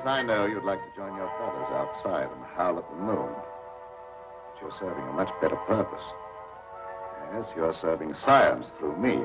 I know, you'd like to join your brothers outside and howl at the moon. But you're serving a much better purpose. Yes, you're serving science through me.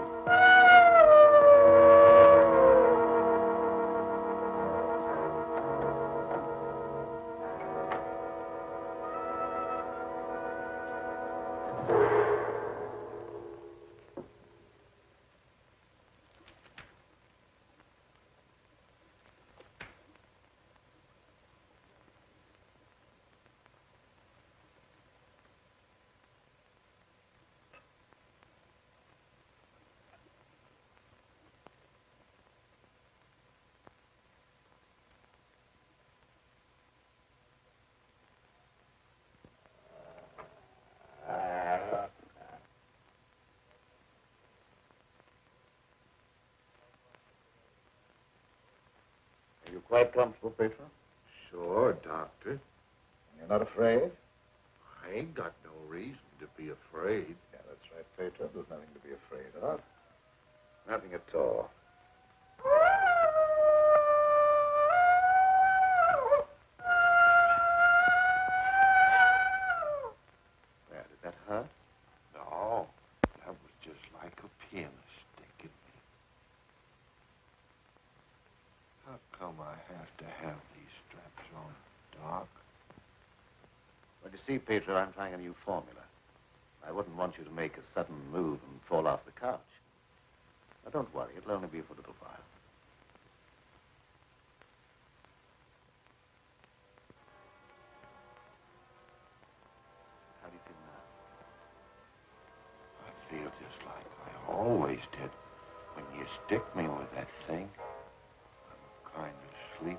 Are you quite comfortable, Petro? Sure, Doctor. You're not afraid? I ain't got no reason to be afraid. Yeah, that's right, Petro. There's nothing to be afraid of. Nothing at all. There, did that hurt? No, that was just like a pin sticking me. How come I have to have these straps on, Doc? Well, you see, Petro, I'm trying a new formula. I wouldn't want you to make a sudden move and fall off the couch. Now, don't worry. It'll only be for a little while. How do you feel now? I feel just like I always did when you stick me with that thing. I'm kind of sleepy.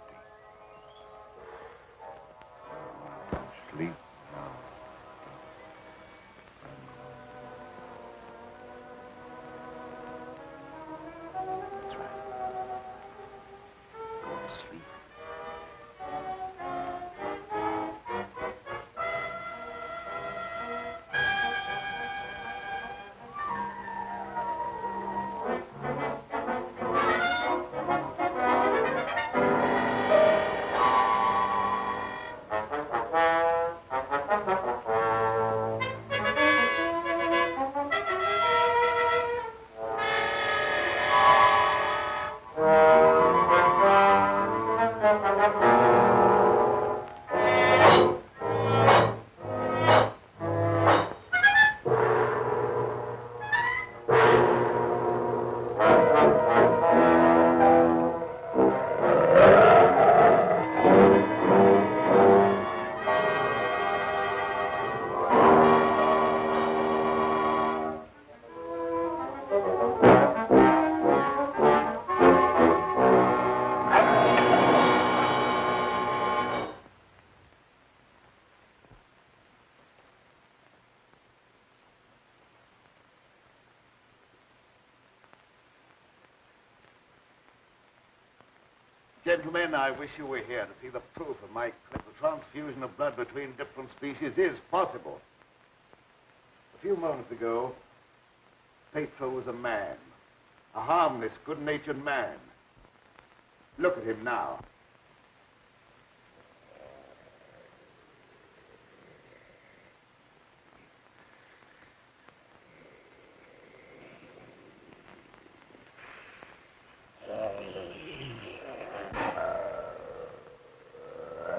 I want to sleep now. That's right. Go to sleep. Gentlemen, I wish you were here to see the proof of my claim. The transfusion of blood between different species is possible. A few moments ago, Petro was a man. A harmless, good-natured man. Look at him now.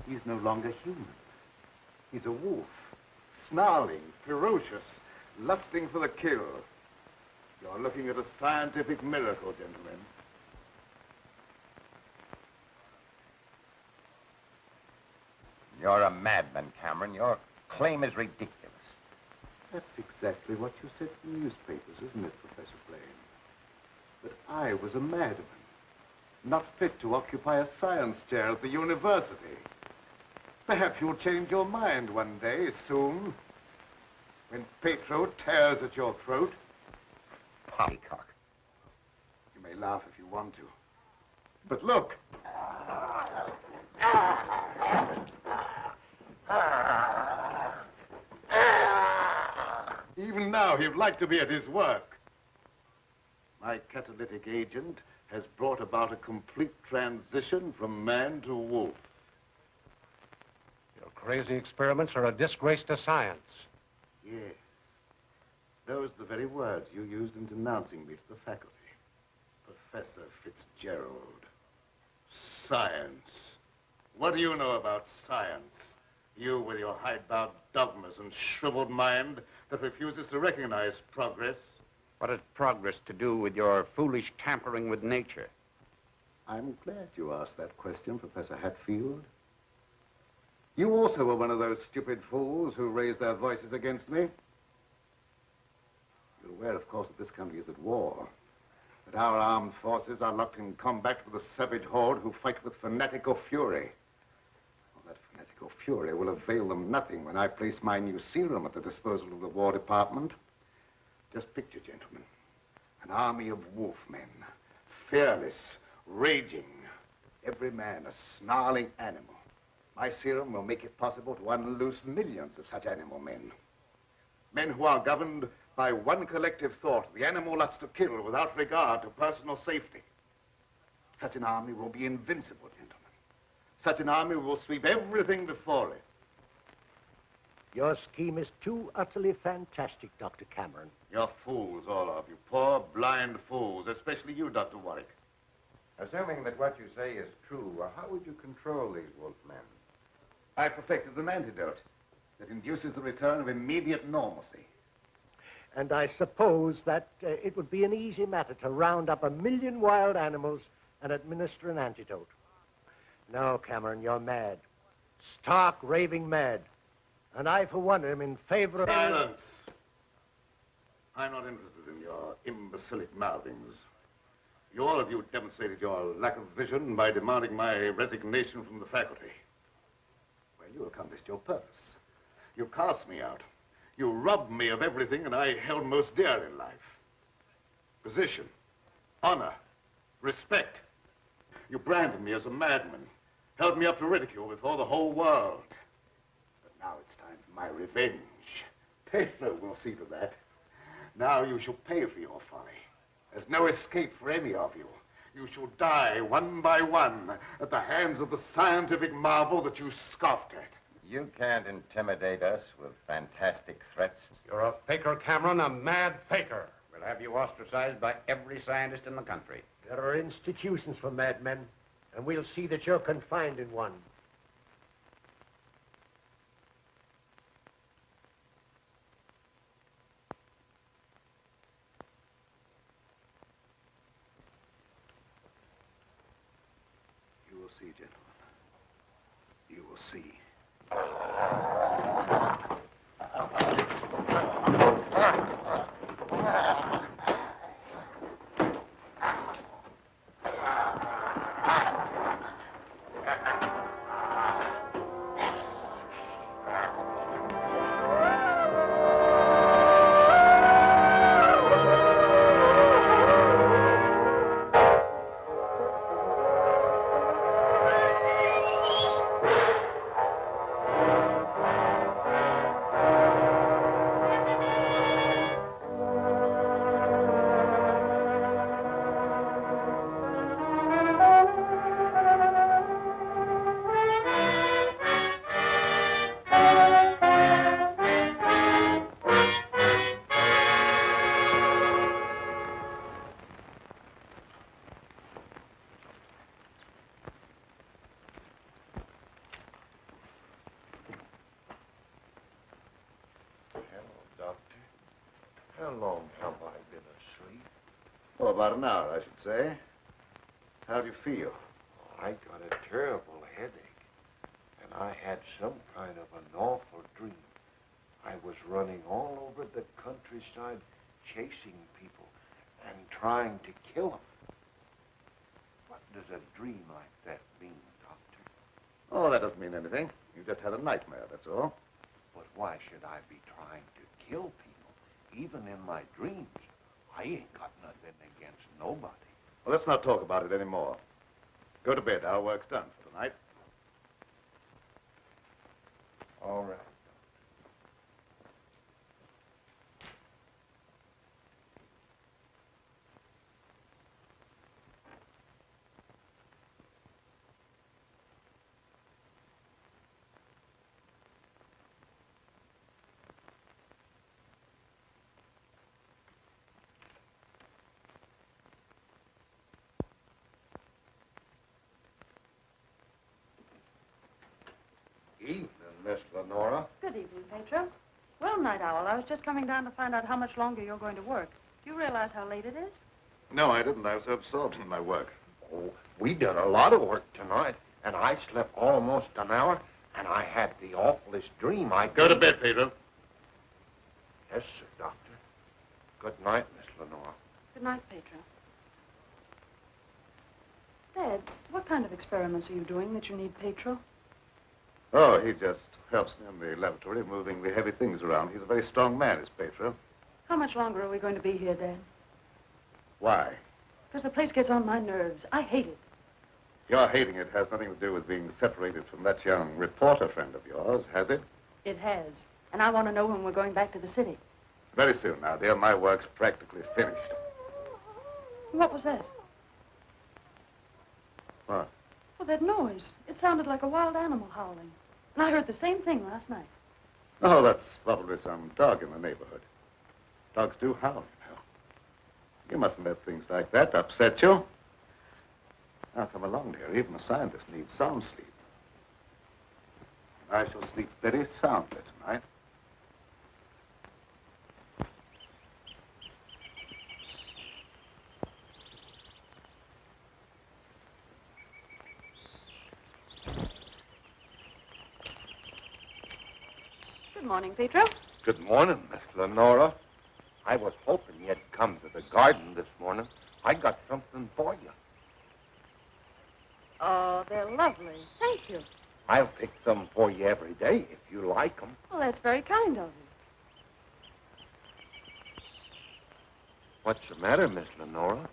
He's no longer human. He's a wolf, snarling, ferocious, lusting for the kill. You're looking at a scientific miracle, gentlemen. You're a madman, Cameron. Your claim is ridiculous. That's exactly what you said in the newspapers, isn't it, Professor Blaine? That I was a madman, not fit to occupy a science chair at the university. Perhaps you'll change your mind one day, soon, when Petro tears at your throat. Poppycock. You may laugh if you want to. But look. Even now, he'd like to be at his work. My catalytic agent has brought about a complete transition from man to wolf. crazy experiments are a disgrace to science. Yes. Those are the very words you used in denouncing me to the faculty. Professor Fitzgerald. Science. What do you know about science? You with your hidebound dogmas and shriveled mind that refuses to recognize progress. What has progress to do with your foolish tampering with nature? I'm glad you asked that question, Professor Hatfield. You also were one of those stupid fools who raised their voices against me. You're aware, of course, that this country is at war. That our armed forces are locked in combat with a savage horde who fight with fanatical fury. Well, that fanatical fury will avail them nothing when I place my new serum at the disposal of the War Department. Just picture, gentlemen, an army of wolfmen, fearless, raging, every man a snarling animal. My serum will make it possible to unloose millions of such animal men. Men who are governed by one collective thought, the animal lust to kill without regard to personal safety. Such an army will be invincible, gentlemen. Such an army will sweep everything before it. Your scheme is too utterly fantastic, Dr. Cameron. You're fools, all of you. Poor, blind fools, especially you, Dr. Warwick. Assuming that what you say is true, how would you control these wolfmen? I perfected an antidote that induces the return of immediate normalcy. And I suppose that it would be an easy matter to round up 1 million wild animals and administer an antidote. No, Cameron, you're mad. Stark, raving mad. And I, for one, am in favor of... Silence! I'm not interested in your imbecilic mouthings. All of you demonstrated your lack of vision by demanding my resignation from the faculty. Well, you accomplished your purpose. You cast me out. You robbed me of everything that I held most dear in life. Position, honor, respect. You branded me as a madman, held me up to ridicule before the whole world. But now it's time for my revenge. Petro will see to that. Now you shall pay for your folly. There's no escape for any of you. You shall die one by one at the hands of the scientific marvel that you scoffed at. You can't intimidate us with fantastic threats. You're a faker, Cameron, a mad faker. We'll have you ostracized by every scientist in the country. There are institutions for madmen, and we'll see that you're confined in one. You will see, gentlemen. You will see. How long have I been asleep? Oh, about an hour, I should say. How do you feel? I got a terrible headache, and I had some kind of an awful dream. I was running all over the countryside, chasing people and trying to kill them. What does a dream like that mean, Doctor? Oh, that doesn't mean anything. You just had a nightmare, that's all. But why should I be trying to kill people? Even in my dreams, I ain't got nothing against nobody. Well, let's not talk about it anymore. Go to bed. Our work's done for tonight. All right. Good evening, Petro. Well, Night Owl, I was just coming down to find out how much longer you're going to work. Do you realize how late it is? No, I didn't. I was so absorbed in my work. Oh, we done a lot of work tonight, and I slept almost an hour, and I had the awfulest dream. Go to bed, Pedro. Yes, sir, Doctor. Good night, Miss Lenore. Good night, Petro. Dad, what kind of experiments are you doing that you need Petro? Oh, he just helps me in the laboratory, moving the heavy things around. He's a very strong man, is Petro. How much longer are we going to be here, Dad? Why? Because the place gets on my nerves. I hate it. Your hating it has nothing to do with being separated from that young reporter friend of yours, has it? It has. And I want to know when we're going back to the city. Very soon now, dear. My work's practically finished. What was that? What? Well, that noise. It sounded like a wild animal howling. And I heard the same thing last night. Oh, that's probably some dog in the neighborhood. Dogs do howl, you know. You mustn't let things like that upset you. Now, come along, dear. Even a scientist needs sound sleep. I shall sleep very soundly tonight. Good morning, Petro. Good morning, Miss Lenora. I was hoping you'd come to the garden this morning. I got something for you. Oh, they're lovely. Thank you. I'll pick some for you every day if you like them. Well, that's very kind of you. What's the matter, Miss Lenora?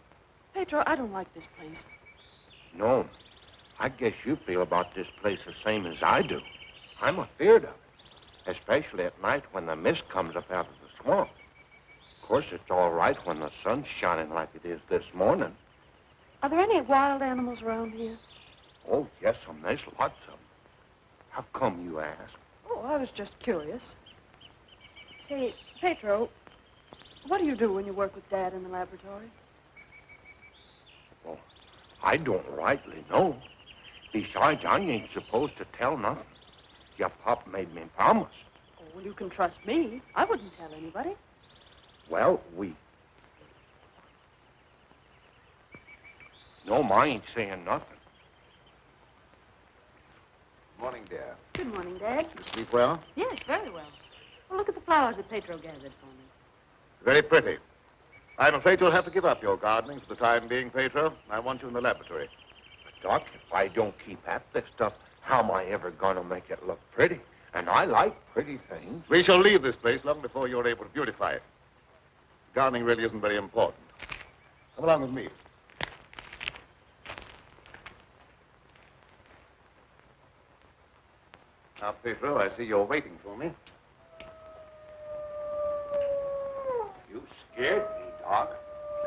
Petro, I don't like this place. No. I guess you feel about this place the same as I do. I'm afeard of it, especially at night when the mist comes up out of the swamp. Of course, it's all right when the sun's shining like it is this morning. Are there any wild animals around here? Oh, yes, there's lots of them. How come, you ask? Oh, I was just curious. Say, Petro, what do you do when you work with Dad in the laboratory? Well, I don't rightly know. Besides, I ain't supposed to tell nothing. Your pop made me promise. Oh, well, you can trust me. I wouldn't tell anybody. Well, No, I ain't saying nothing. Morning, dear. Good morning, Dad. You sleep well? Yes, very well. Well, look at the flowers that Petro gathered for me. Very pretty. I'm afraid you'll have to give up your gardening for the time being, Petro. I want you in the laboratory. But, Doc, if I don't keep at this stuff, how am I ever going to make it look pretty? And I like pretty things. We shall leave this place long before you're able to beautify it. Gardening really isn't very important. Come along with me. Now, Petro, I see you're waiting for me. You scared me, Doc.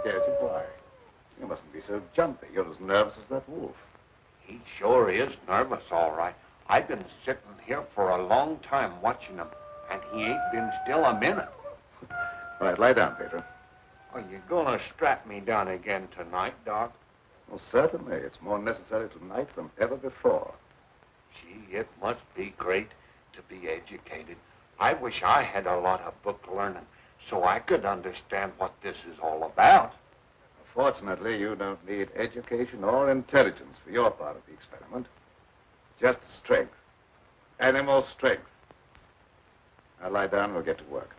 Scared you? Why? You mustn't be so jumpy. You're as nervous as that wolf. He sure is nervous, all right. I've been sitting here for a long time watching him, and he ain't been still a minute. All right, lie down, Petro. Are you going to strap me down again tonight, Doc? Well, certainly. It's more necessary tonight than ever before. Gee, it must be great to be educated. I wish I had a lot of book learning so I could understand what this is all about. Fortunately, you don't need education or intelligence for your part of the experiment. Just strength. Animal strength. Now lie down and we'll get to work.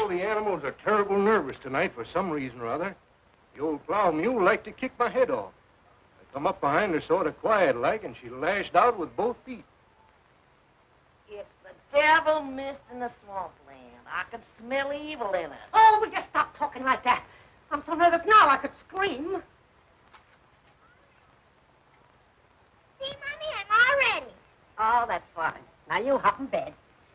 all the animals are terrible nervous tonight for some reason or other. The old plow mule liked to kick my head off. I come up behind her sort of quiet-like, and she lashed out with both feet. It's the devil mist in the swampland. I could smell evil in it. Oh, will you stop talking like that? I'm so nervous now I could scream. See, Mommy, I'm all ready. Oh, that's fine. Now you hop in bed.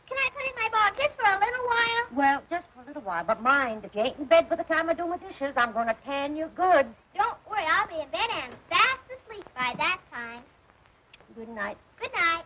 Can I put in my ball just for a little while? Well, just for a little while. But mind, if you ain't in bed by the time I do my dishes, I'm going to tan you good. Don't worry, I'll be in bed and fast asleep by that time. Good night. Good night.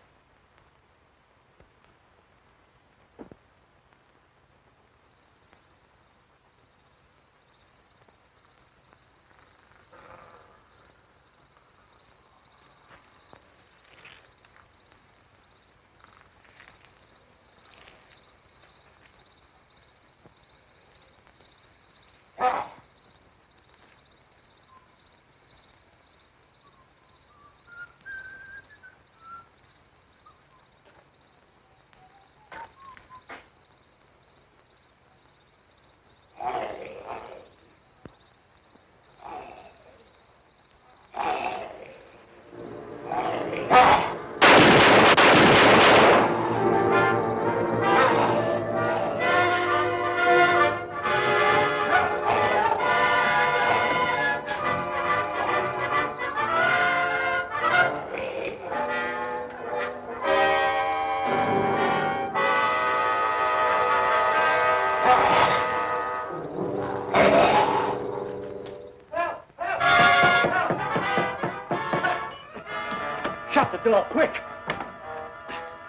Door, quick!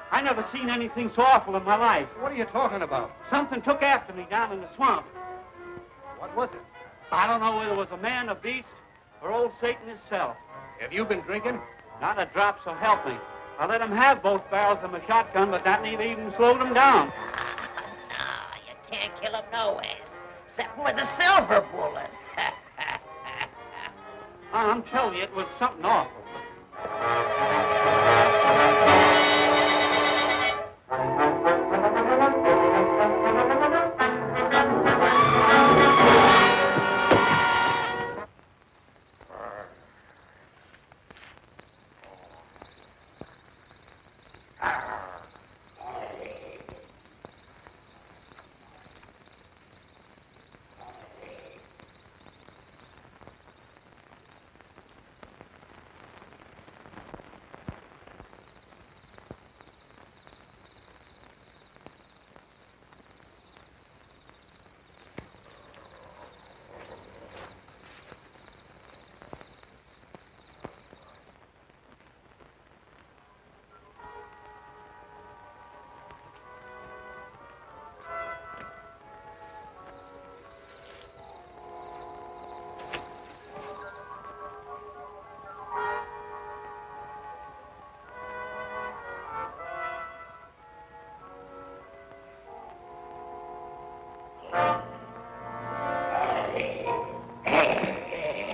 I never seen anything so awful in my life. What are you talking about? Something took after me down in the swamp. What was it? I don't know whether it was a man, a beast, or old Satan himself. Have you been drinking? Not a drop, so help me. I let him have both barrels of my shotgun, but that ain't even slowed him down. No, you can't kill him no ways, except with a silver bullet. I'm telling you, it was something awful.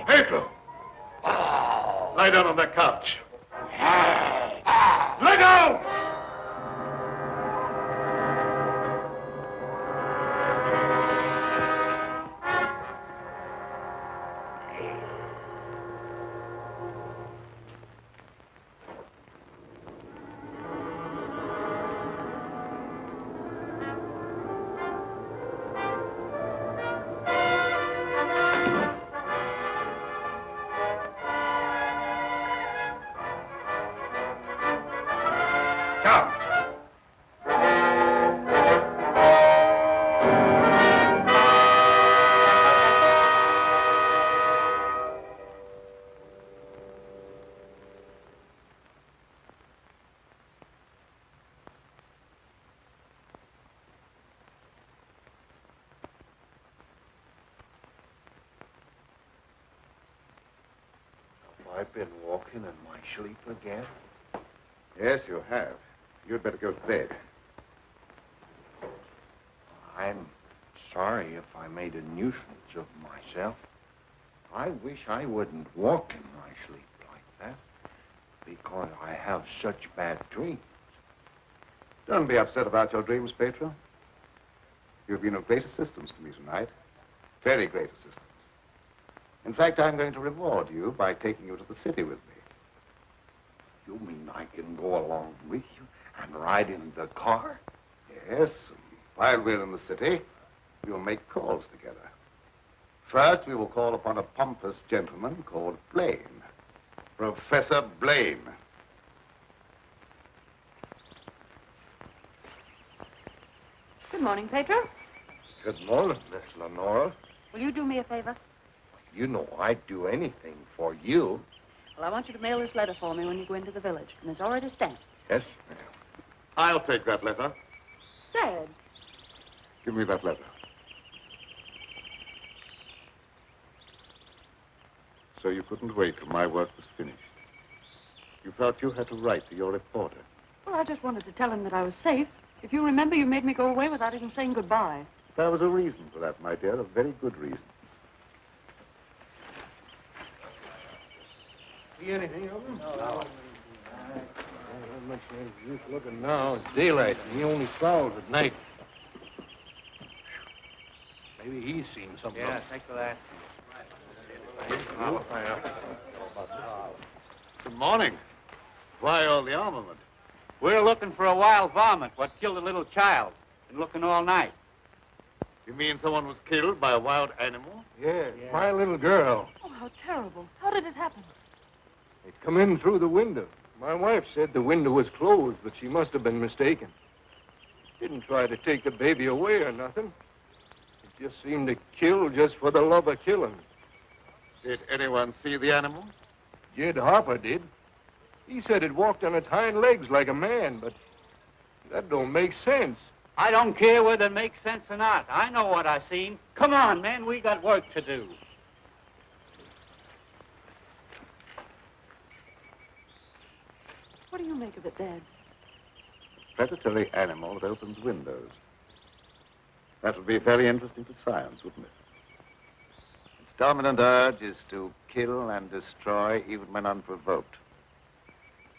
Petro! Lie down on that couch. Lie down! I've been walking in my sleep again. Yes, you have. You'd better go to bed. I'm sorry if I made a nuisance of myself. I wish I wouldn't walk in my sleep like that, because I have such bad dreams. Don't be upset about your dreams, Petro. You've been of great assistance to me tonight. Very great assistance. In fact, I'm going to reward you by taking you to the city with me. You mean I can go along with you and ride in the car? Yes, and while we're in the city, we'll make calls together. First, we will call upon a pompous gentleman called Blaine. Professor Blaine. Good morning, Petro. Good morning, Miss Lenora. Will you do me a favor? You know I'd do anything for you. Well, I want you to mail this letter for me when you go into the village. And it's already stamped. Yes, ma'am. I'll take that letter. Dad. Give me that letter. So you couldn't wait till my work was finished. You felt you had to write to your reporter. Well, I just wanted to tell him that I was safe. If you remember, you made me go away without even saying goodbye. There was a reason for that, my dear, a very good reason. See anything of him? No. Not much use looking now. It's daylight, and he only prowls at night. Maybe he's seen something. Yeah, thanks for that. Good morning. Why all the armament? We're looking for a wild varmint what killed a little child. Been looking all night. You mean someone was killed by a wild animal? Yeah, my little girl. Oh, how terrible. How did it happen? It come in through the window. My wife said the window was closed, but she must have been mistaken. Didn't try to take the baby away or nothing. It just seemed to kill just for the love of killing. Did anyone see the animal? Jed Harper did. He said it walked on its hind legs like a man, but that don't make sense. I don't care whether it makes sense or not. I know what I seen. Come on, men, we got work to do. What do you make of it, Dad? Predatory animal that opens windows. That would be fairly interesting to science, wouldn't it? Its dominant urge is to kill and destroy even when unprovoked.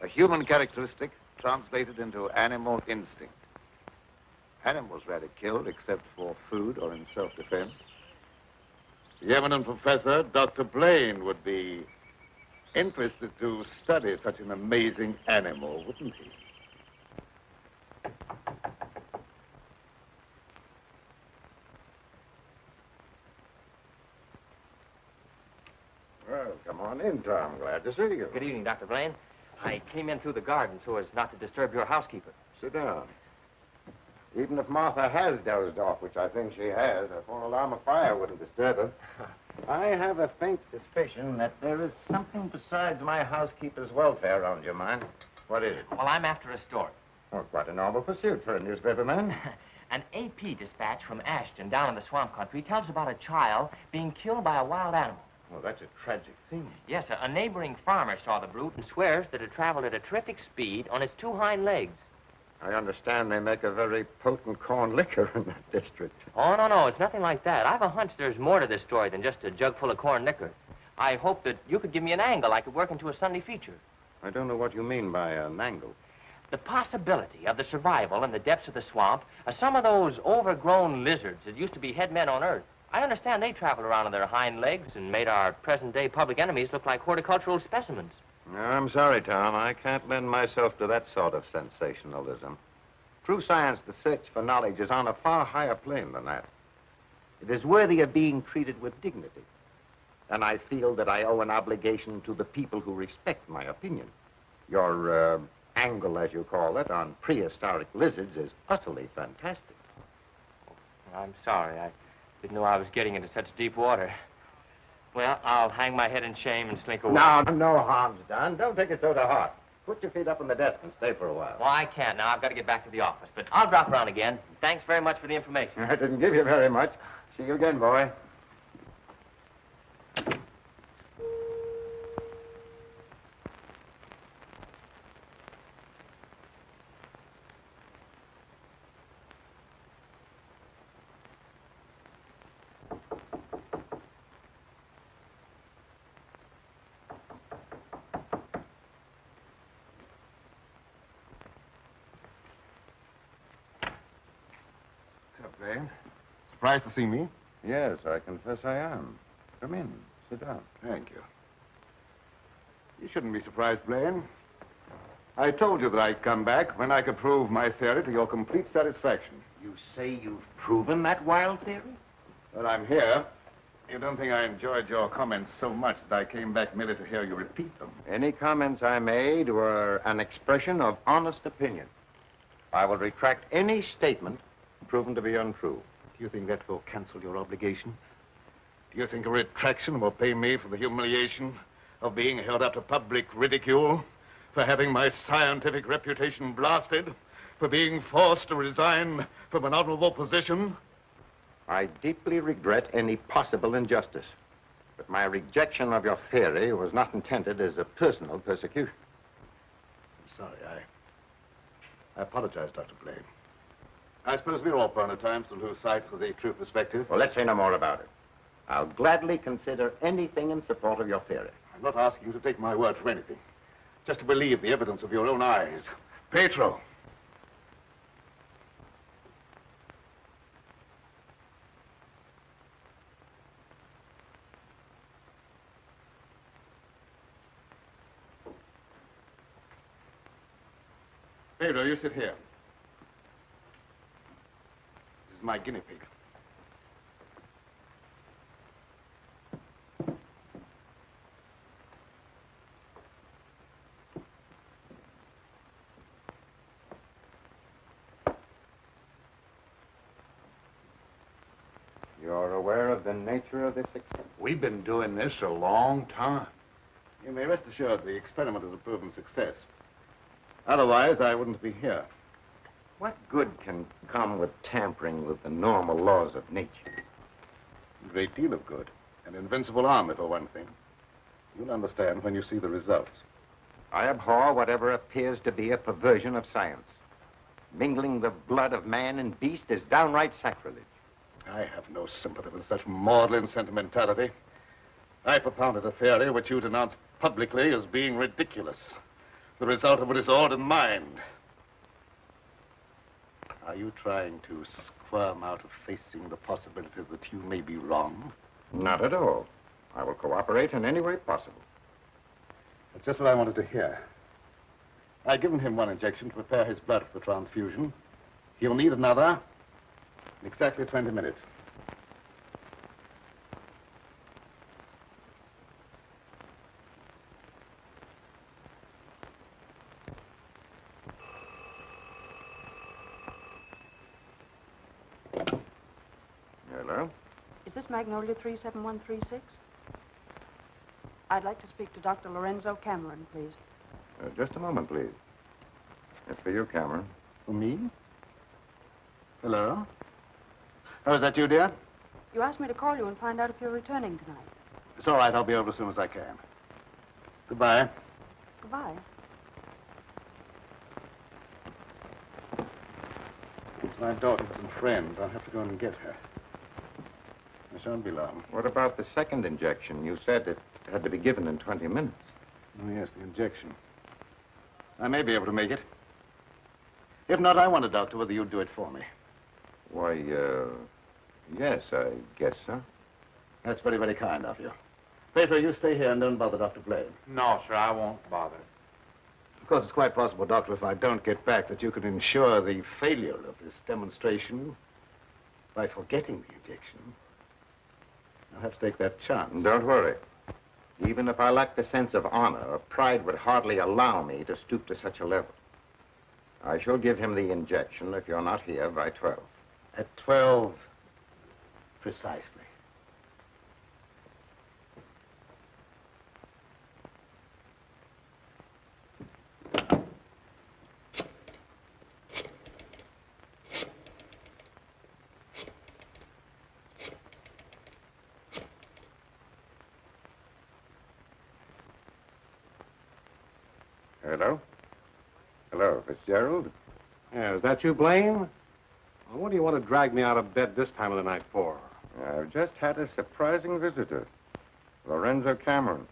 A human characteristic translated into animal instinct. Animals rarely killed except for food or in self-defense. The eminent professor, Dr. Blaine, would be interested to study such an amazing animal, wouldn't he? Well, come on in, Tom. Glad to see you. Good evening, Dr. Blaine. I came in through the garden so as not to disturb your housekeeper. Sit down. Even if Martha has dozed off, which I think she has, a full alarm of fire wouldn't disturb her. I have a faint suspicion that there is something besides my housekeeper's welfare on your mind. What is it? Well, I'm after a story. Well, quite a novel pursuit for a newspaperman. An AP dispatch from Ashton down in the swamp country tells about a child being killed by a wild animal. Well, that's a tragic thing. Yes, a neighboring farmer saw the brute and swears that it traveled at a terrific speed on its two hind legs. I understand they make a very potent corn liquor in that district. Oh, no, it's nothing like that. I've a hunch there's more to this story than just a jug full of corn liquor. I hope that you could give me an angle I could work into a Sunday feature. I don't know what you mean by an angle. The possibility of the survival in the depths of the swamp of some of those overgrown lizards that used to be head men on Earth. I understand they traveled around on their hind legs and made our present-day public enemies look like horticultural specimens. No, I'm sorry, Tom. I can't lend myself to that sort of sensationalism. True science, the search for knowledge, is on a far higher plane than that. It is worthy of being treated with dignity. And I feel that I owe an obligation to the people who respect my opinion. Your angle, as you call it, on prehistoric lizards is utterly fantastic. I'm sorry. I didn't know I was getting into such deep water. Well, I'll hang my head in shame and slink away. No harm's done. Don't take it so to heart. Put your feet up on the desk and stay for a while. Well, I can't now. I've got to get back to the office. But I'll drop around again. Thanks very much for the information. I didn't give you very much. See you again, boy. Blaine. surprised to see me? Yes, I confess I am. Come in. Sit down. Thank you. You shouldn't be surprised, Blaine. I told you that I'd come back when I could prove my theory to your complete satisfaction. You say you've proven that wild theory? But I'm here. You don't think I enjoyed your comments so much that I came back merely to hear you repeat them? Any comments I made were an expression of honest opinion. I will retract any statement proven to be untrue. Do you think that will cancel your obligation? Do you think a retraction will pay me for the humiliation of being held up to public ridicule, for having my scientific reputation blasted, for being forced to resign from an honorable position? I deeply regret any possible injustice, but my rejection of your theory was not intended as a personal persecution. I'm sorry. I apologize, Dr. Blaine. I suppose we're all prone at times to lose sight of the true perspective. Well, let's say no more about it. I'll gladly consider anything in support of your theory. I'm not asking you to take my word for anything. Just to believe the evidence of your own eyes. Petro. Pedro, you sit here. This is my guinea pig. You're aware of the nature of this experiment? We've been doing this a long time. You may rest assured the experiment is a proven success. Otherwise, I wouldn't be here. What good can come with tampering with the normal laws of nature? A great deal of good. An invincible army, for one thing. You'll understand when you see the results. I abhor whatever appears to be a perversion of science. Mingling the blood of man and beast is downright sacrilege. I have no sympathy with such maudlin sentimentality. I propounded a theory which you denounced publicly as being ridiculous. The result of a disordered mind. Are you trying to squirm out of facing the possibility that you may be wrong? Not at all. I will cooperate in any way possible. That's just what I wanted to hear. I've given him one injection to prepare his blood for the transfusion. He'll need another in exactly 20 minutes. Hello? Is this Magnolia 37136? I'd like to speak to Dr. Lorenzo Cameron, please. Just a moment, please. It's for you, Cameron. For me? Hello? Oh, is that you, dear? You asked me to call you and find out if you're returning tonight. It's all right. I'll be over as soon as I can. Goodbye. Goodbye. It's my daughter with some friends. I'll have to go and get her. I shan't be long. What about the second injection? You said it had to be given in 20 minutes. Oh, yes, the injection. I may be able to make it. If not, I wonder, Doctor, whether you'd do it for me. Why, yes, I guess so. That's very, very kind of you. Petro, you stay here and don't bother Dr. Blaine. No, sir, I won't bother. Of course, it's quite possible, Doctor, if I don't get back, that you could ensure the failure of this demonstration by forgetting the injection. I'll have to take that chance. Don't worry. Even if I lacked a sense of honor, pride would hardly allow me to stoop to such a level. I shall give him the injection if you're not here by 12. At 12, precisely. Hello? Hello, Fitzgerald? Yeah, is that you, Blaine? Well, what do you want to drag me out of bed this time of the night for? I've just had a surprising visitor, Lorenzo Cameron.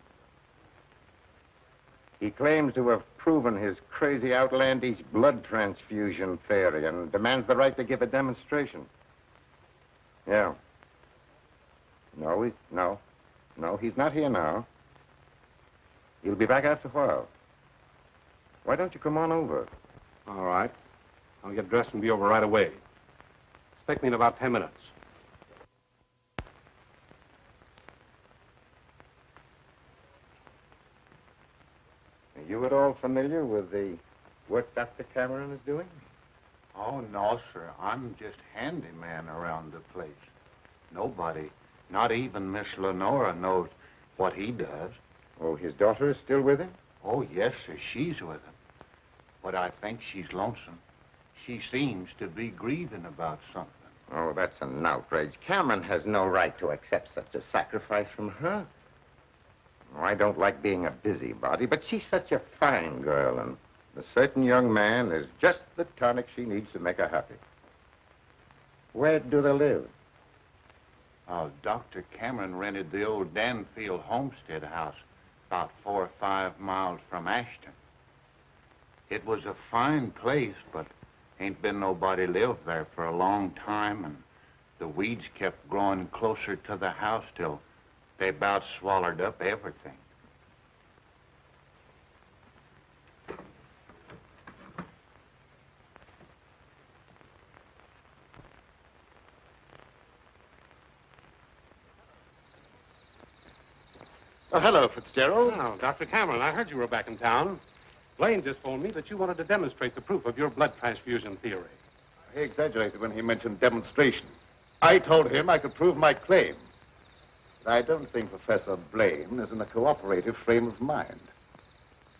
He claims to have proven his crazy, outlandish blood transfusion theory and demands the right to give a demonstration. Yeah. No, he's not here now. He'll be back after a while. Why don't you come on over? All right. I'll get dressed and be over right away. Expect me in about 10 minutes. Are you at all familiar with the work Dr. Cameron is doing? Oh, no, sir. I'm just handyman around the place. Nobody, not even Miss Lenora, knows what he does. Oh, his daughter is still with him? Oh, yes, sir. She's with him. But I think she's lonesome. She seems to be grieving about something. Oh, that's an outrage. Cameron has no right to accept such a sacrifice from her. Oh, I don't like being a busybody, but she's such a fine girl, and a certain young man is just the tonic she needs to make her happy. Where do they live? Dr. Cameron rented the old Danfield homestead house about 4 or 5 miles from Ashton. It was a fine place, but ain't been nobody lived there for a long time, and the weeds kept growing closer to the house till they about swallowed up everything. Oh, hello, Fitzgerald. Oh, Dr. Cameron, I heard you were back in town. Blaine just phoned me that you wanted to demonstrate the proof of your blood transfusion theory. He exaggerated when he mentioned demonstration. I told him I could prove my claim. But I don't think Professor Blaine is in a cooperative frame of mind.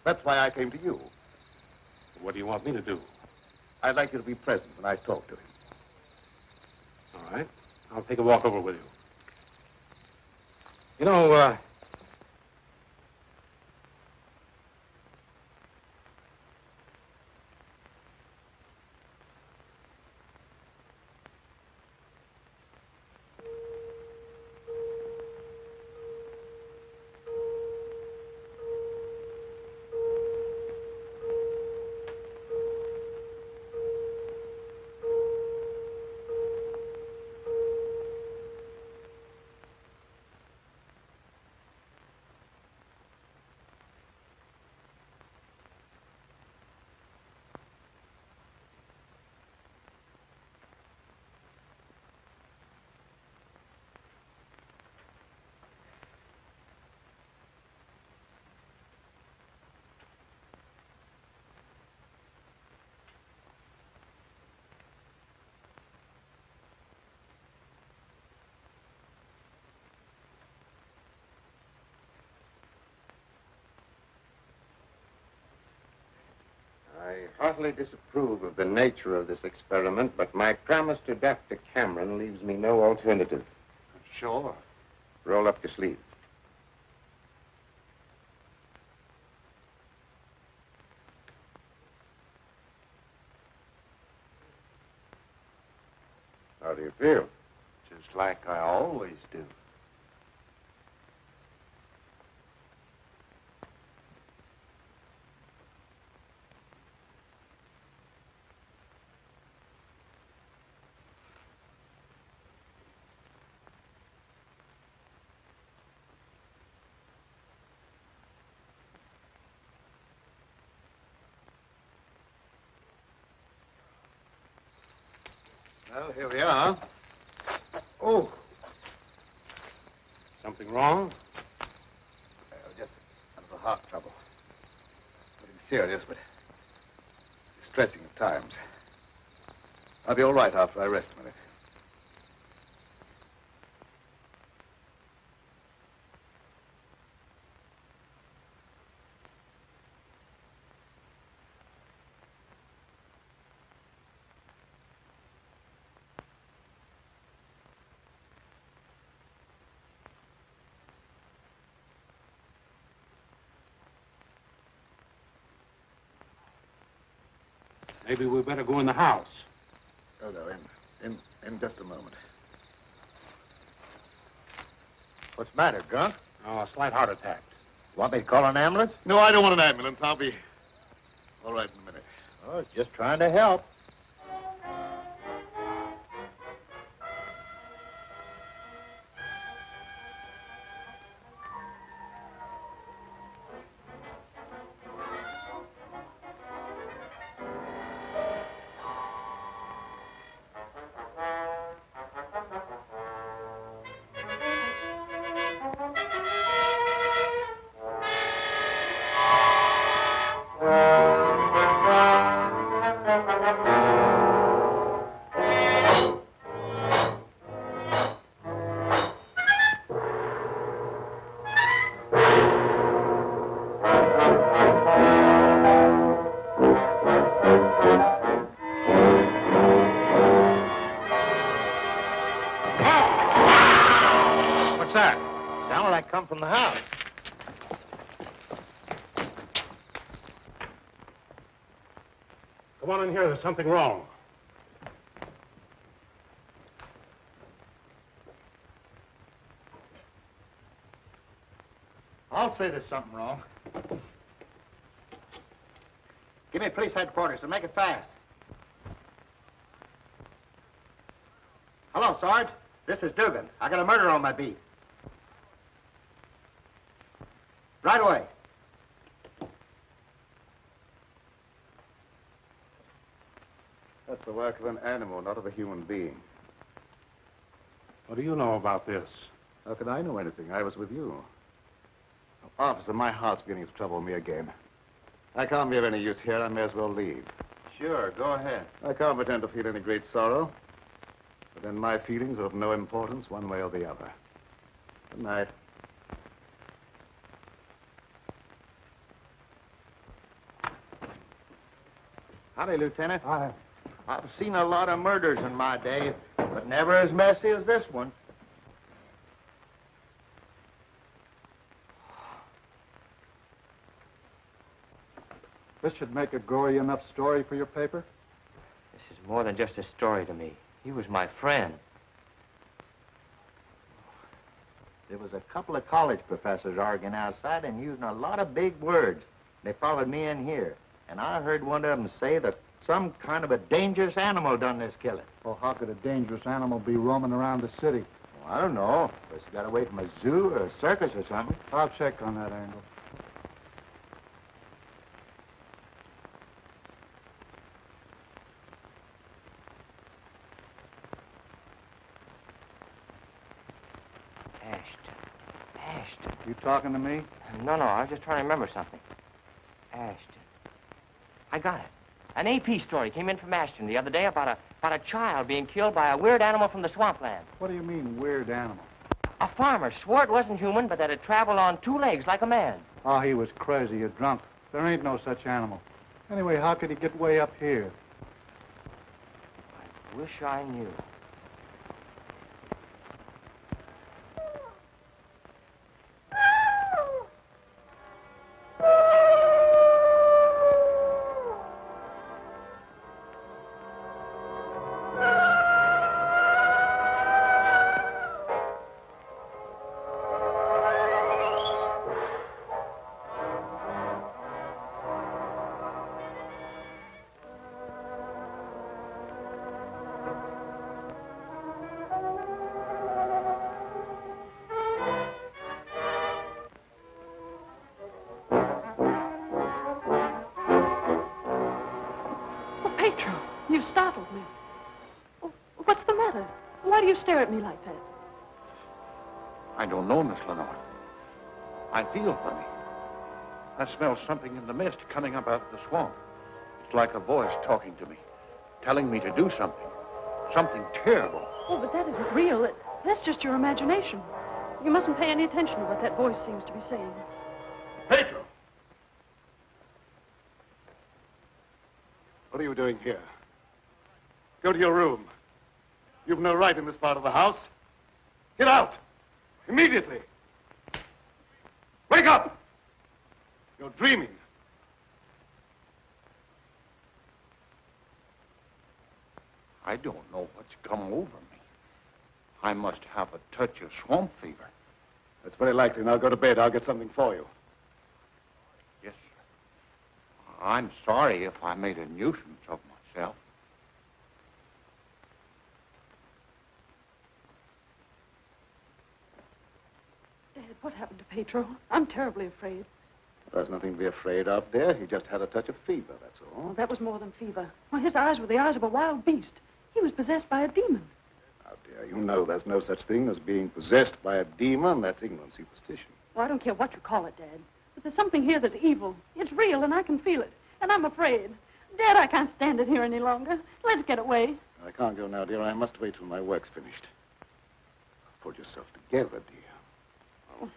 That's why I came to you. What do you want me to do? I'd like you to be present when I talk to him. All right. I'll take a walk over with you. You know, I heartily disapprove of the nature of this experiment, but my promise to Dr. Cameron leaves me no alternative. Sure. Roll up your sleeves. How do you feel? Just like I always do. Well, here we are. Oh. something wrong? Just a little heart trouble. Nothing serious, but distressing at times. I'll be all right after I rest a minute. Maybe we better go in the house. Oh, no, in just a moment. What's the matter, Gunk? Oh, a slight heart attack. Want me to call an ambulance? No, I don't want an ambulance. I'll be all right in a minute. Oh, just trying to help. What's that? Sounded like come from the house. Come on in here. There's something wrong. I'll say there's something wrong. Give me police headquarters and make it fast. Hello, Sarge. This is Dugan. I got a murder on my beat. Right away. That's the work of an animal, not of a human being. What do you know about this? How could I know anything? I was with you. Officer, my heart's beginning to trouble me again. I can't be of any use here. I may as well leave. Sure, go ahead. I can't pretend to feel any great sorrow. But then my feelings are of no importance one way or the other. Good night. Howdy, Lieutenant. Hi. I've seen a lot of murders in my day, but never as messy as this one. This should make a gory enough story for your paper? This is more than just a story to me. He was my friend. There was a couple of college professors arguing outside and using a lot of big words. They followed me in here, and I heard one of them say that some kind of a dangerous animal done this killing. Well, how could a dangerous animal be roaming around the city? Well, I don't know. Guess he got away from a zoo or a circus or something. I'll check on that angle. Ashton. You talking to me? No, I was just trying to remember something. Ashton. I got it. An AP story came in from Ashton the other day about a child being killed by a weird animal from the swampland. What do you mean, weird animal? A farmer swore it wasn't human, but that it traveled on two legs like a man. Oh, he was crazy or drunk. There ain't no such animal. Anyway, how could he get way up here? I wish I knew. Petro, you startled me. Oh, what's the matter? Why do you stare at me like that? I don't know, Miss Lenore. I feel funny. I smell something in the mist coming up out of the swamp. It's like a voice talking to me, telling me to do something. Something terrible. Oh, but that isn't real. That's just your imagination. You mustn't pay any attention to what that voice seems to be saying. Petro! What are you doing here? Go to your room. You've no right in this part of the house. Get out! Immediately! Wake up! You're dreaming. I don't know what's come over me. I must have a touch of swamp fever. That's very likely. Now go to bed. I'll get something for you. Yes, sir. I'm sorry if I made a nuisance of myself. Dad, what happened to Petro? I'm terribly afraid. There's nothing to be afraid of, dear. He just had a touch of fever, that's all. Oh, that was more than fever. Well, his eyes were the eyes of a wild beast. He was possessed by a demon. Now, dear, you know there's no such thing as being possessed by a demon. That's ignorant superstition. Well, I don't care what you call it, Dad. But there's something here that's evil. It's real, and I can feel it. And I'm afraid. Dad, I can't stand it here any longer. Let's get away. I can't go now, dear. I must wait till my work's finished. Pull yourself together, dear. Oh,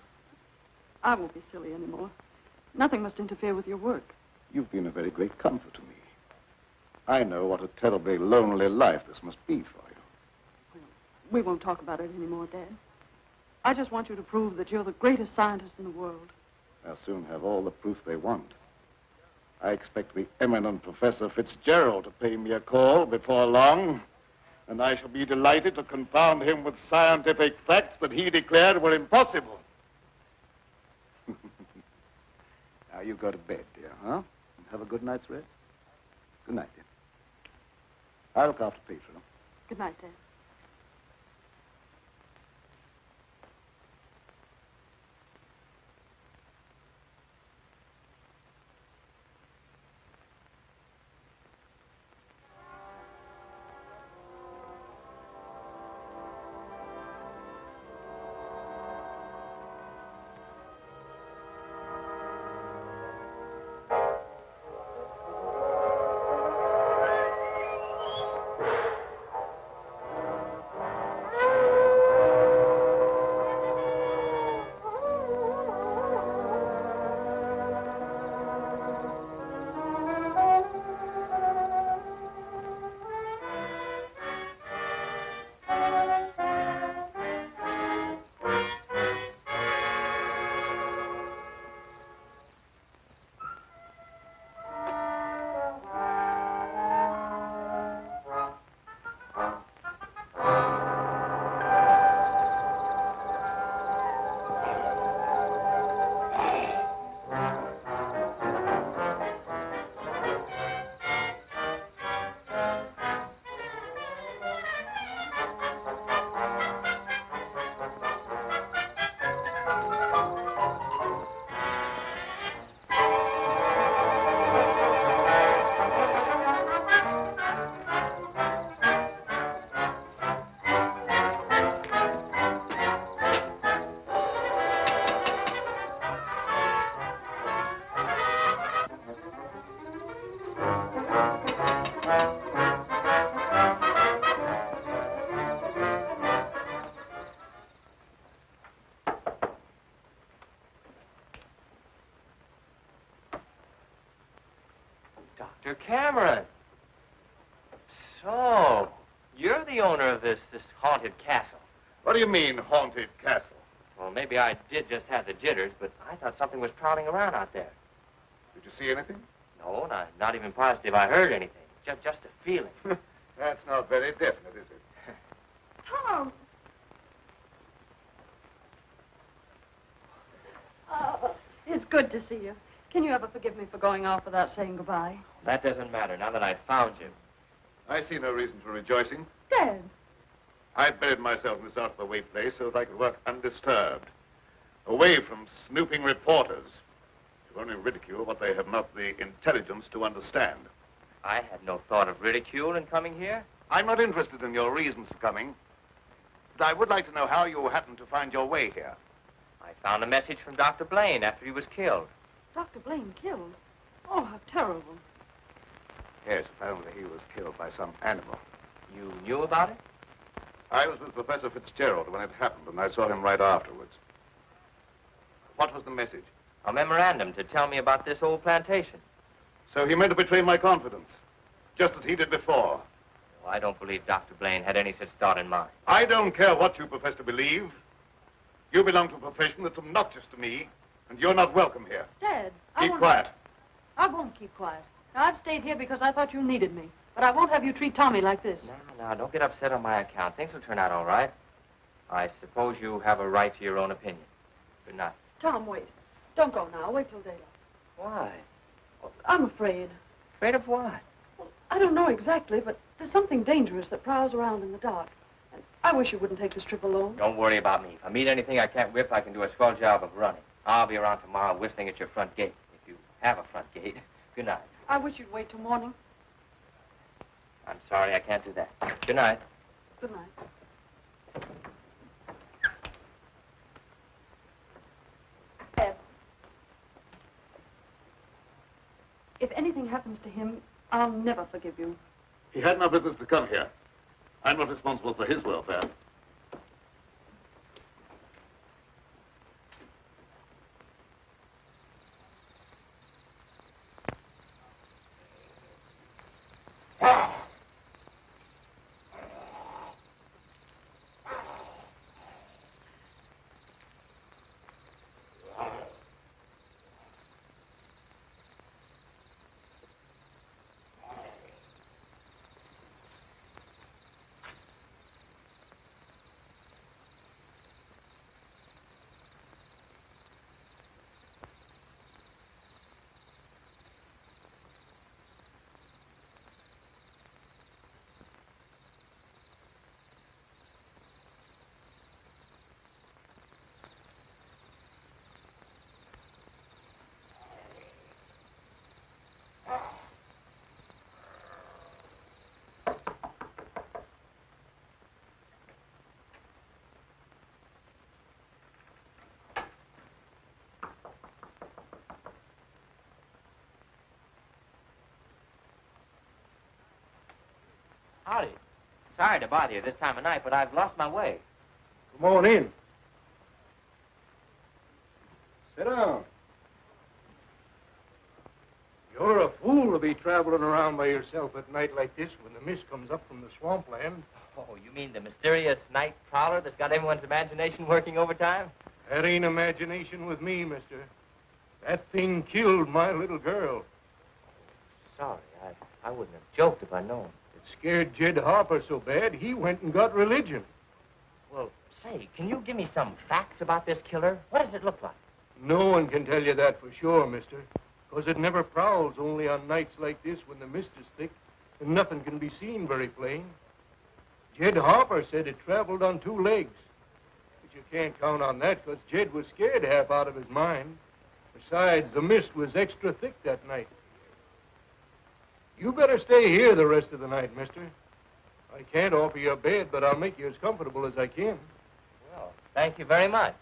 I won't be silly anymore. Nothing must interfere with your work. You've been a very great comfort to me. I know what a terribly lonely life this must be for you. We won't talk about it anymore, Dad. I just want you to prove that you're the greatest scientist in the world. They'll soon have all the proof they want. I expect the eminent Professor Fitzgerald to pay me a call before long, and I shall be delighted to confound him with scientific facts that he declared were impossible. Now you go to bed, dear, huh? And have a good night's rest. Good night, dear. I'll look after Petro. Good night, Dad. Dr. Cameron. So, you're the owner of this haunted castle. What do you mean, haunted castle? Well, maybe I did just have the jitters, but I thought something was prowling around out there. Did you see anything? No, not even positive I heard anything. Just a feeling. That's not very definite, is it? Tom! Oh, it's good to see you. Can you ever forgive me for going off without saying goodbye? That doesn't matter now that I've found you. I see no reason for rejoicing. Dad! I buried myself in this out-of-the-way place so that I could work undisturbed, away from snooping reporters who only ridicule what they have not the intelligence to understand. I had no thought of ridicule in coming here. I'm not interested in your reasons for coming, but I would like to know how you happened to find your way here. I found a message from Dr. Blaine after he was killed. Dr. Blaine killed? Oh, how terrible. Yes, apparently he was killed by some animal. You knew about it? I was with Professor Fitzgerald when it happened, and I saw him right afterwards. What was the message? A memorandum to tell me about this old plantation. So he meant to betray my confidence, just as he did before. Well, I don't believe Dr. Blaine had any such thought in mind. I don't care what you profess to believe. You belong to a profession that's obnoxious to me, and you're not welcome here. Dad, Keep quiet. I won't keep quiet. Now, I've stayed here because I thought you needed me. But I won't have you treat Tommy like this. No, don't get upset on my account. Things will turn out all right. I suppose you have a right to your own opinion. Good night. Tom, wait. Don't go now. Wait till daylight. Why? Well, I'm afraid. Afraid of what? Well, I don't know exactly, but there's something dangerous that prowls around in the dark. And I wish you wouldn't take this trip alone. Don't worry about me. If I meet anything I can't whip, I can do a swell job of running. I'll be around tomorrow whistling at your front gate, if you have a front gate. Good night. I wish you'd wait till morning. I'm sorry, I can't do that. Good night. Good night. Ed, if anything happens to him, I'll never forgive you. He had no business to come here. I'm not responsible for his welfare. Howdy. Sorry to bother you this time of night, but I've lost my way. Come on in. Sit down. You're a fool to be traveling around by yourself at night like this when the mist comes up from the swampland. Oh, you mean the mysterious night prowler that's got everyone's imagination working overtime? That ain't imagination with me, mister. That thing killed my little girl. Sorry, I wouldn't have joked if I'd known. It scared Jed Harper so bad, he went and got religion. Well, say, can you give me some facts about this killer? What does it look like? No one can tell you that for sure, mister. Because it never prowls only on nights like this when the mist is thick and nothing can be seen very plain. Jed Harper said it traveled on 2 legs. But you can't count on that because Jed was scared half out of his mind. Besides, the mist was extra thick that night. You better stay here the rest of the night, mister. I can't offer you a bed, but I'll make you as comfortable as I can. Well, thank you very much.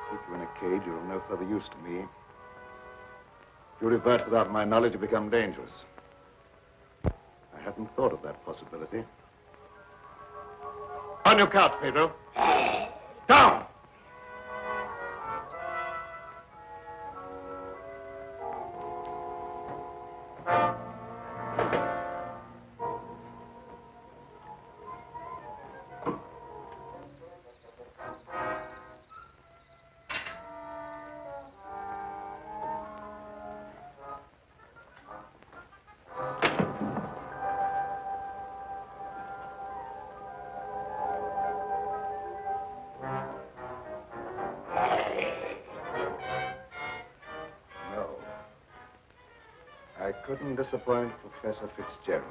Keep you in a cage, you're of no further use to me. If you revert without my knowledge, you become dangerous. I hadn't thought of that possibility. On your couch, Pedro. Down! I couldn't disappoint Professor Fitzgerald.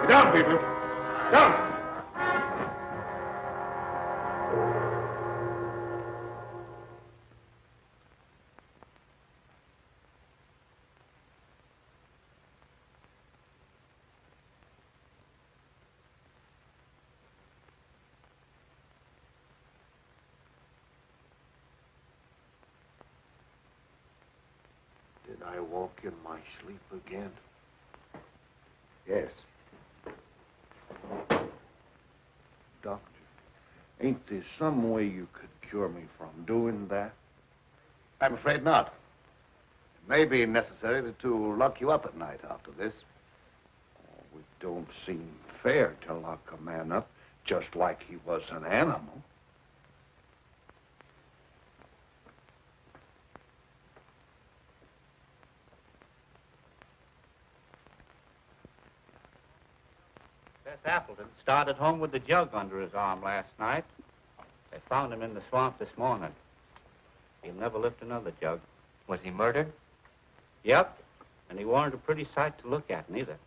Get down, people. Down! Did I walk in my sleep again? Yes. Doctor, ain't there some way you could cure me from doing that? I'm afraid not. It may be necessary to lock you up at night after this. Oh, it don't seem fair to lock a man up just like he was an animal. Appleton started home with the jug under his arm last night. They found him in the swamp this morning. He'll never lift another jug. Was he murdered? Yep. And he weren't a pretty sight to look at, neither.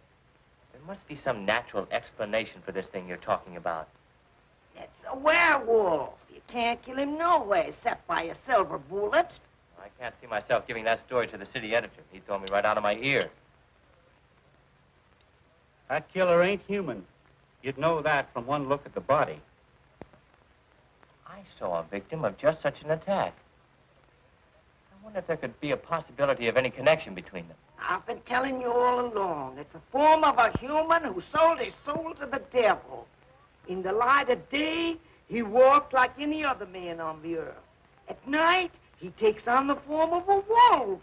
There must be some natural explanation for this thing you're talking about. It's a werewolf. You can't kill him no way except by a silver bullet. I can't see myself giving that story to the city editor. He told me right out of my ear. That killer ain't human. You'd know that from one look at the body. I saw a victim of just such an attack. I wonder if there could be a possibility of any connection between them. I've been telling you all along. It's a form of a human who sold his soul to the devil. In the light of day, he walked like any other man on the earth. At night, he takes on the form of a wolf.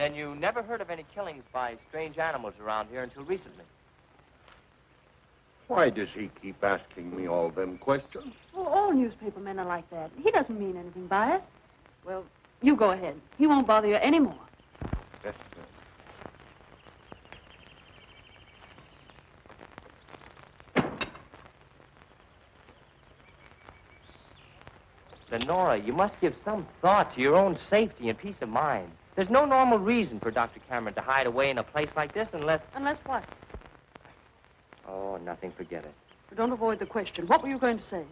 Then you never heard of any killings by strange animals around here until recently? Why does he keep asking me all them questions? Well, all newspaper men are like that. He doesn't mean anything by it. Well, you go ahead. He won't bother you anymore. Yes, Lenora, you must give some thought to your own safety and peace of mind. There's no normal reason for Dr. Cameron to hide away in a place like this unless... Unless what? Oh, nothing, forget it. Don't avoid the question. What were you going to say?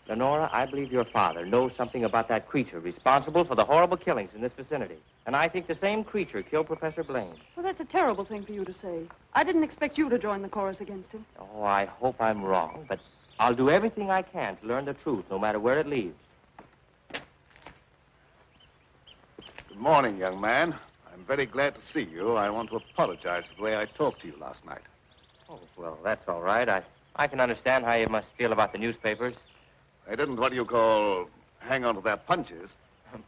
Lenora, I believe your father knows something about that creature responsible for the horrible killings in this vicinity. And I think the same creature killed Professor Blaine. Well, that's a terrible thing for you to say. I didn't expect you to join the chorus against him. Oh, I hope I'm wrong, but I'll do everything I can to learn the truth, no matter where it leads. Good morning, young man. I'm very glad to see you. I want to apologize for the way I talked to you last night. Oh, well, that's all right. I can understand how you must feel about the newspapers. I didn't, what do you call, hang on to their punches.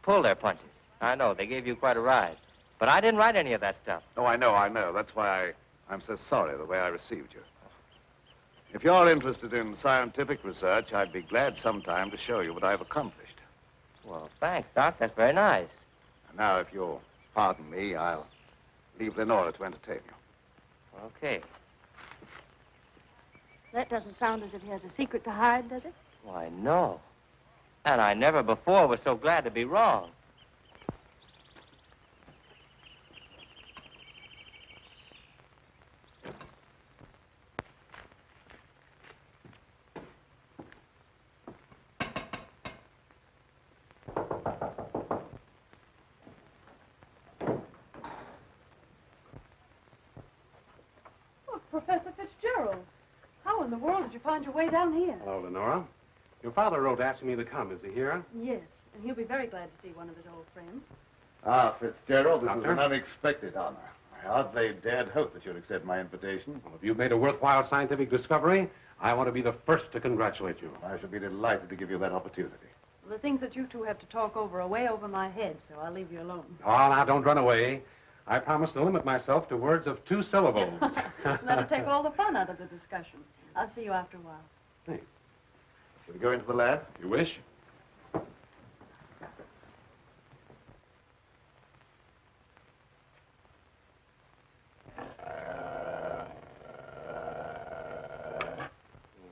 Pull their punches. I know, they gave you quite a ride. But I didn't write any of that stuff. Oh, I know. That's why I'm so sorry the way I received you. If you're interested in scientific research, I'd be glad sometime to show you what I've accomplished. Well, thanks, Doc. That's very nice. And now, if you'll pardon me, I'll leave Lenora to entertain you. Okay. That doesn't sound as if he has a secret to hide, does it? Why, no. And I never before was so glad to be wrong. Oh, Professor Fitzgerald. How in the world did you find your way down here? Hello, Lenora. Your father wrote asking me to come. Is he here? Yes, and he'll be very glad to see one of his old friends. Ah, Fitzgerald, this Doctor? is an unexpected honor. I hardly dared hope that you'd accept my invitation. Well, if you've made a worthwhile scientific discovery, I want to be the first to congratulate you. I shall be delighted to give you that opportunity. The things that you two have to talk over are way over my head, so I'll leave you alone. Oh, now, don't run away. I promise to limit myself to words of 2 syllables. That'll take all the fun out of the discussion. I'll see you after a while. Thanks. Shall we go into the lab? You wish? You're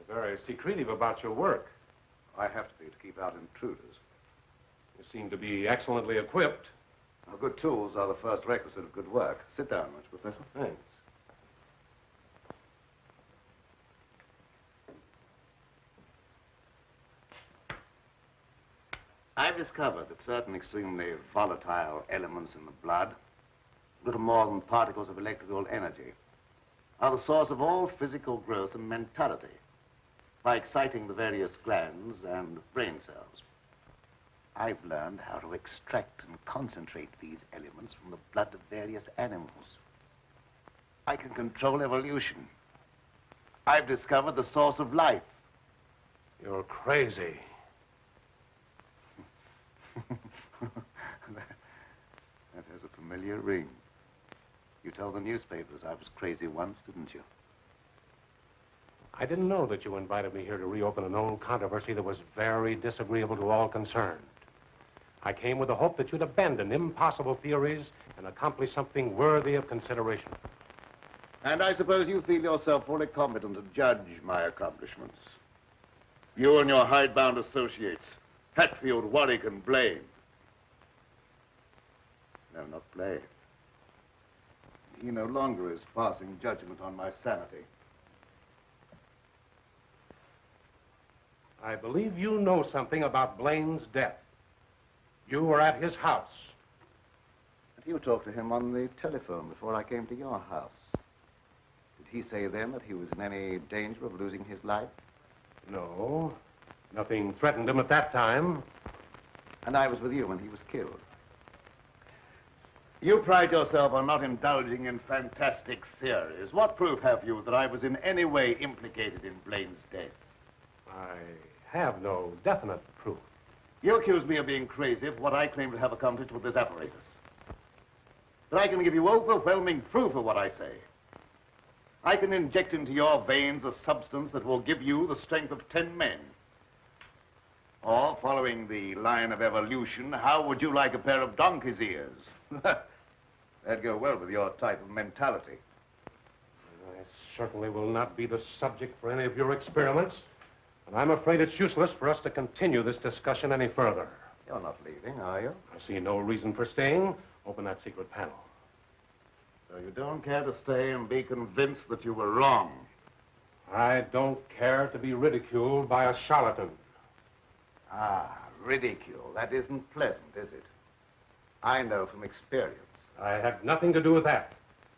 very secretive about your work. I have to be to keep out intruders. You seem to be excellently equipped. Now, good tools are the first requisite of good work. Sit down, much, Professor. Thanks. I've discovered that certain extremely volatile elements in the blood, little more than particles of electrical energy, are the source of all physical growth and mentality by exciting the various glands and brain cells. I've learned how to extract and concentrate these elements from the blood of various animals. I can control evolution. I've discovered the source of life. You're crazy. That has a familiar ring. You told the newspapers I was crazy once, didn't you? I didn't know that you invited me here to reopen an old controversy that was very disagreeable to all concerned. I came with the hope that you'd abandon impossible theories and accomplish something worthy of consideration. And I suppose you feel yourself fully competent to judge my accomplishments. You and your hidebound associates, Hatfield, Warwick, and Blaine. No, not Blaine. He no longer is passing judgment on my sanity. I believe you know something about Blaine's death. You were at his house. And you talked to him on the telephone before I came to your house. Did he say then that he was in any danger of losing his life? No. Nothing threatened him at that time. And I was with you when he was killed. You pride yourself on not indulging in fantastic theories. What proof have you that I was in any way implicated in Blaine's death? I have no definite proof. You accuse me of being crazy for what I claim to have accomplished with this apparatus. but I can give you overwhelming proof of what I say. I can inject into your veins a substance that will give you the strength of 10 men. Or, following the line of evolution, how would you like a pair of donkey's ears? That'd go well with your type of mentality. I certainly will not be the subject for any of your experiments, and I'm afraid it's useless for us to continue this discussion any further. You're not leaving, are you? I see no reason for staying. Open that secret panel. So you don't care to stay and be convinced that you were wrong? I don't care to be ridiculed by a charlatan. Ah, ridicule. That isn't pleasant, is it? I know from experience. I had nothing to do with that.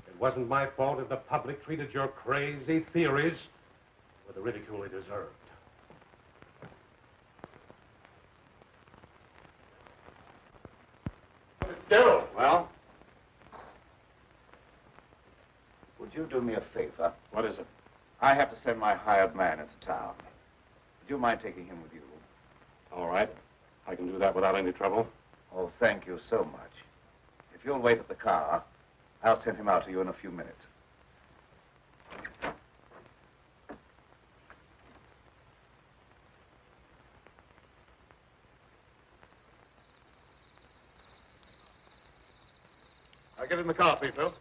It wasn't my fault if the public treated your crazy theories with the ridicule they deserved. Fitzgerald! Well? Would you do me a favor? What is it? I have to send my hired man into town. Would you mind taking him with you? All right. I can do that without any trouble. Oh, thank you so much. If you'll wait at the car, I'll send him out to you in a few minutes. I'll get in the car, Petro.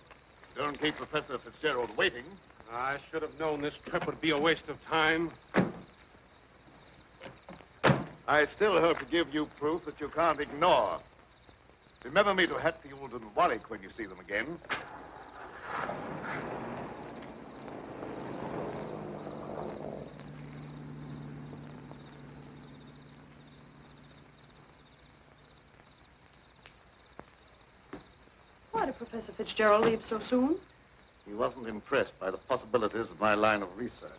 Don't keep Professor Fitzgerald waiting. I should have known this trip would be a waste of time. I still hope to give you proof that you can't ignore. Remember me to Hatfield and Warwick when you see them again. Why did Professor Fitzgerald leave so soon? He wasn't impressed by the possibilities of my line of research.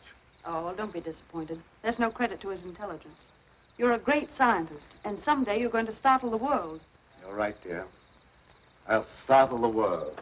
Oh, well, don't be disappointed. There's no credit to his intelligence. You're a great scientist, and someday you're going to startle the world. You're right, dear. I'll startle the world.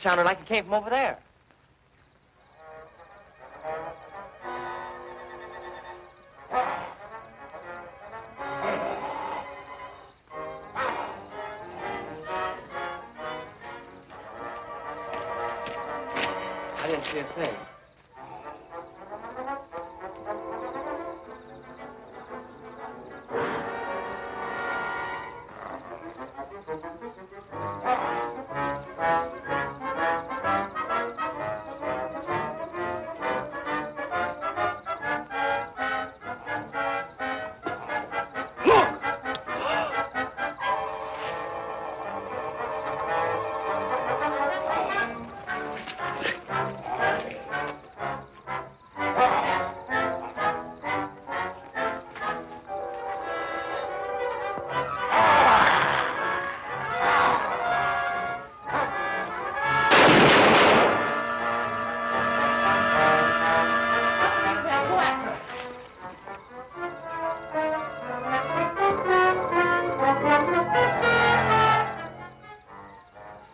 Sounded like it came from over there. I didn't see a thing.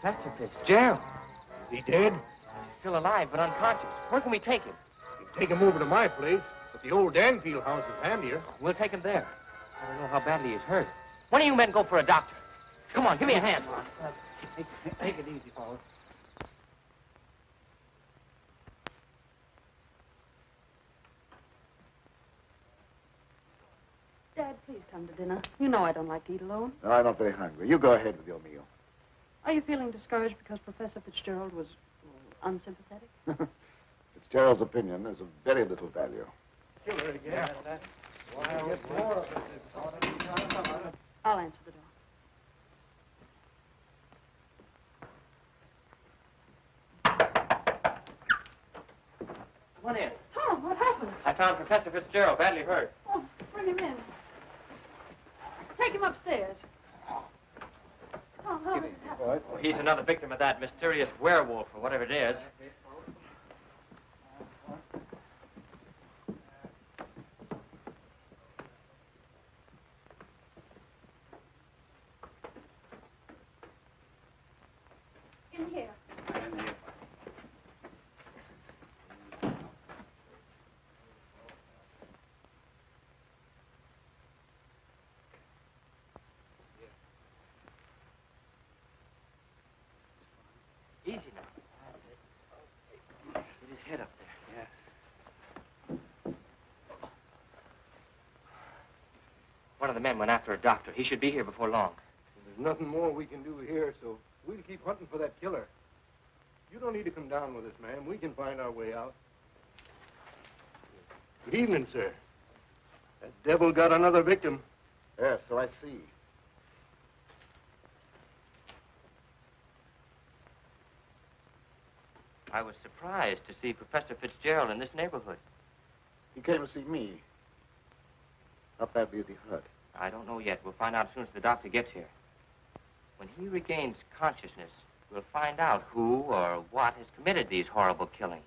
Professor Fitzgerald. Is he dead? He's still alive, but unconscious. Where can we take him? You can take him over to my place, but the old Danfield house is handier. We'll take him there. I don't know how badly he's hurt. One of you men go for a doctor. Come on, give me a hand. Take it easy, fellas. Dad, please come to dinner. You know I don't like to eat alone. No, I'm not very hungry. You go ahead with your meal. Are you feeling discouraged because Professor Fitzgerald was unsympathetic? Fitzgerald's opinion is of very little value. I'll answer the door. Come on in. Tom, what happened? I found Professor Fitzgerald badly hurt. Oh, bring him in. Take him upstairs. Tom, how did it happen? Oh, he's another victim of that mysterious werewolf or whatever it is. In here. Easy now. Get his head up there. Yes. One of the men went after a doctor. He should be here before long. There's nothing more we can do here, so we'll keep hunting for that killer. You don't need to come down with us, ma'am. We can find our way out. Good evening, sir. That devil got another victim. Yes, so I see. I was surprised to see Professor Fitzgerald in this neighborhood. He came to see me. How badly is he hurt? I don't know yet. We'll find out as soon as the doctor gets here. When he regains consciousness, we'll find out who or what has committed these horrible killings.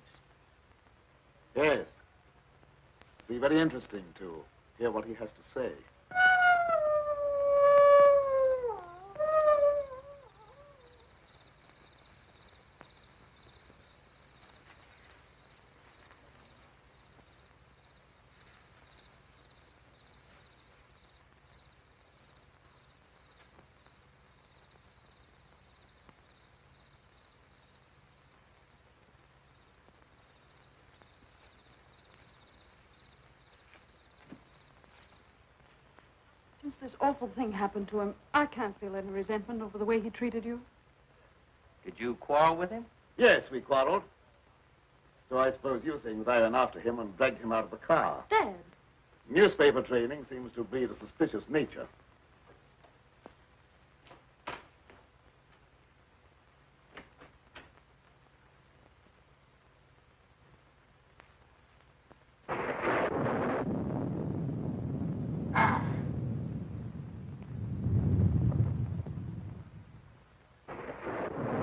Yes. It'll be very interesting to hear what he has to say. Since this awful thing happened to him, I can't feel any resentment over the way he treated you. Did you quarrel with him? Yes, we quarreled. So I suppose you think that I ran after him and dragged him out of the car. Dad. Newspaper training seems to breed a suspicious nature.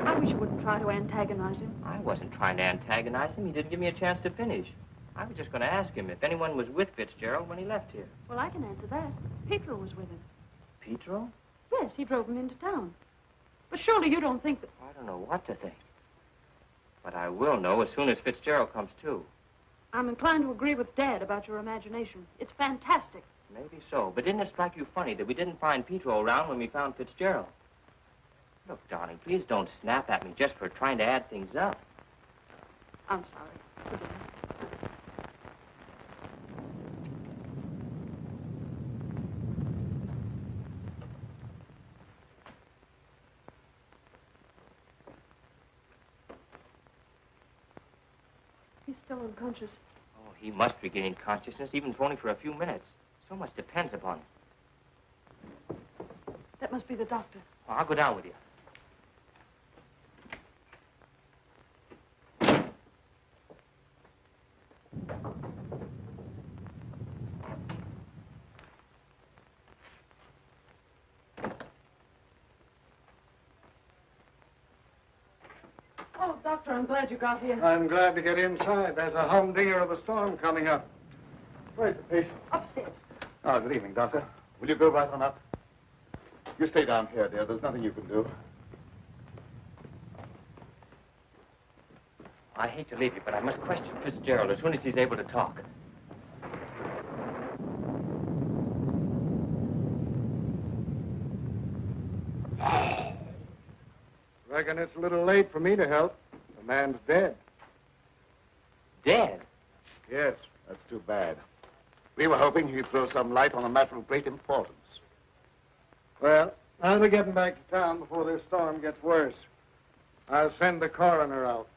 I wish you wouldn't try to antagonize him. I wasn't trying to antagonize him. He didn't give me a chance to finish. I was just going to ask him if anyone was with Fitzgerald when he left here. Well, I can answer that. Petro was with him. Petro? Yes, he drove him into town. But surely you don't think that... I don't know what to think. But I will know as soon as Fitzgerald comes to. I'm inclined to agree with Dad about your imagination. It's fantastic. Maybe so. But didn't it strike you funny that we didn't find Petro around when we found Fitzgerald? Look, darling, please don't snap at me just for trying to add things up. I'm sorry. Forgive me. He's still unconscious. Oh, he must regain consciousness, even if only for a few minutes. So much depends upon it. That must be the doctor. Well, I'll go down with you. Oh, Doctor, I'm glad you got here. I'm glad to get inside. There's a humdinger of a storm coming up. Where's the patient? Upstairs. Oh, good evening, Doctor. Will you go right on up? You stay down here, dear. There's nothing you can do. I hate to leave you, but I must question Fitzgerald as soon as he's able to talk. Reckon it's a little late for me to help. The man's dead. Dead? Yes, that's too bad. We were hoping he'd throw some light on a matter of great importance. Well, I'll be getting back to town before this storm gets worse. I'll send the coroner out.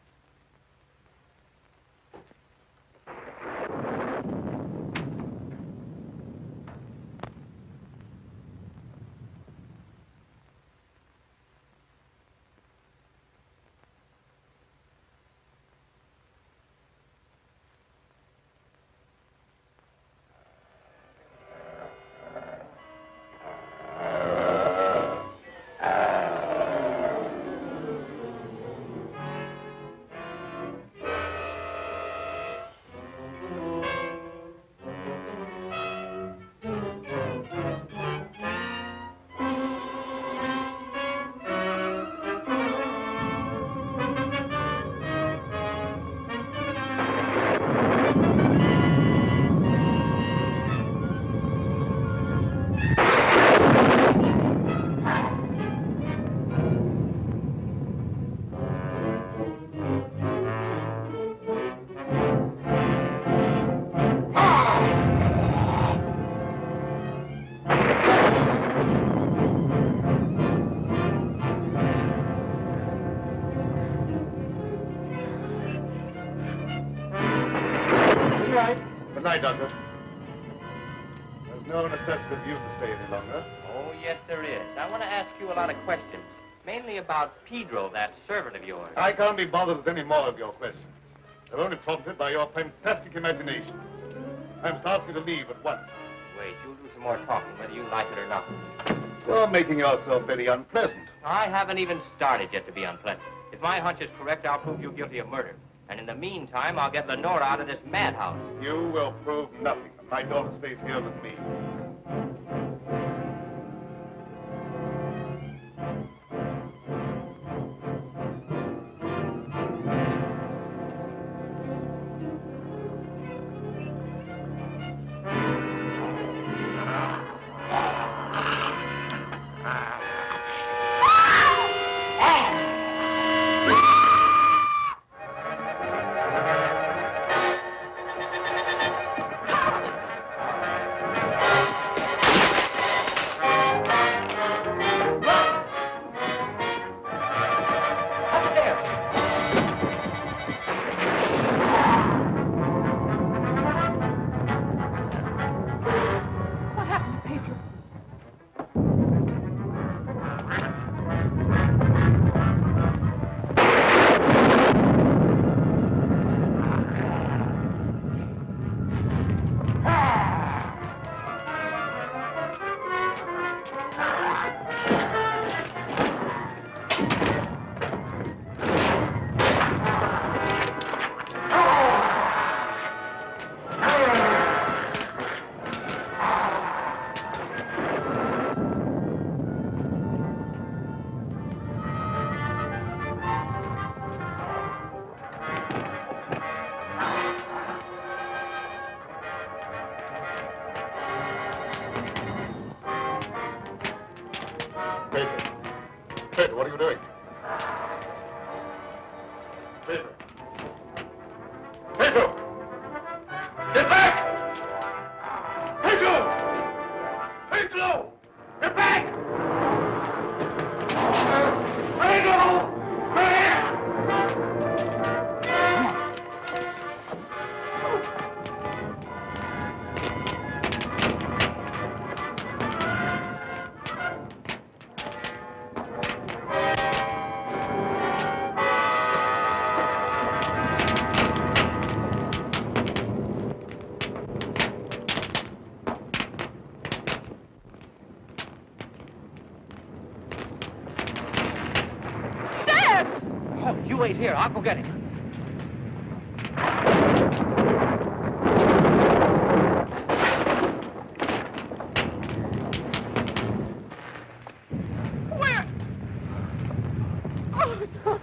Good night, Doctor. There's no necessity for you to stay any longer. Oh, yes, there is. I want to ask you a lot of questions, mainly about Petro, that servant of yours. I can't be bothered with any more of your questions. They're only prompted by your fantastic imagination. I must ask you to leave at once. Wait, you'll do some more talking, whether you like it or not. You're making yourself very unpleasant. I haven't even started yet to be unpleasant. If my hunch is correct, I'll prove you guilty of murder. And in the meantime, I'll get Lenora out of this madhouse. You will prove nothing. My daughter stays here with me. Petro, what are you doing? Petro! Petro! Get back! Petro! Petro! Get back! Petro! You wait here. I'll go get him. Where? Oh,